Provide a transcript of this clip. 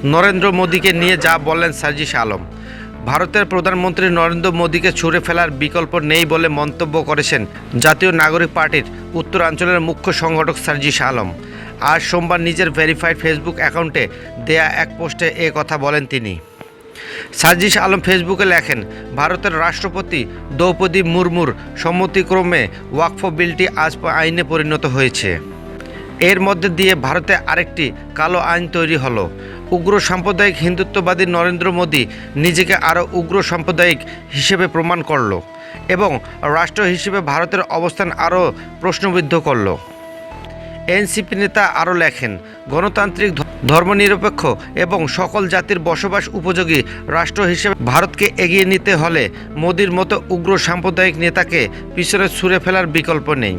নরেন্দ্র মোদীকে নিয়ে যা বললেন সার্জিস আলম। ভারতের প্রধানমন্ত্রী নরেন্দ্র মোদীকে ছুঁড়ে ফেলার বিকল্প নেই বলে মন্তব্য করেছেন জাতীয় নাগরিক পার্টির উত্তরাঞ্চলের মুখ্য সংগঠক সার্জিস আলম। আজ সোমবার নিজের ভেরিফাইড ফেসবুক অ্যাকাউন্টে দেয়া এক পোস্টে এ কথা বলেন তিনি। সার্জিস আলম ফেসবুকে লেখেন, ভারতের রাষ্ট্রপতি দ্রৌপদী মুর্মুর সম্মতিক্রমে ওয়াকফ বিলটি আজ আইনে পরিণত হয়েছে। এর মধ্যে দিয়ে ভারতে আরেকটি কালো আইন তৈরি হলো। উগ্র সাম্প্রদায়িক হিন্দুত্ববাদী নরেন্দ্র মোদী নিজেকে আরও উগ্র সাম্প্রদায়িক হিসেবে প্রমাণ করল এবং রাষ্ট্র হিসেবে ভারতের অবস্থান আরও প্রশ্নবিদ্ধ করল। এনসিপি নেতা আরও লেখেন, গণতান্ত্রিক ধর্মনিরপেক্ষ এবং সকল জাতির বসবাস উপযোগী রাষ্ট্র হিসেবে ভারতকে এগিয়ে নিতে হলে মোদির মতো উগ্র সাম্প্রদায়িক নেতাকে পিছনে ছুঁড়ে ফেলার বিকল্প নেই।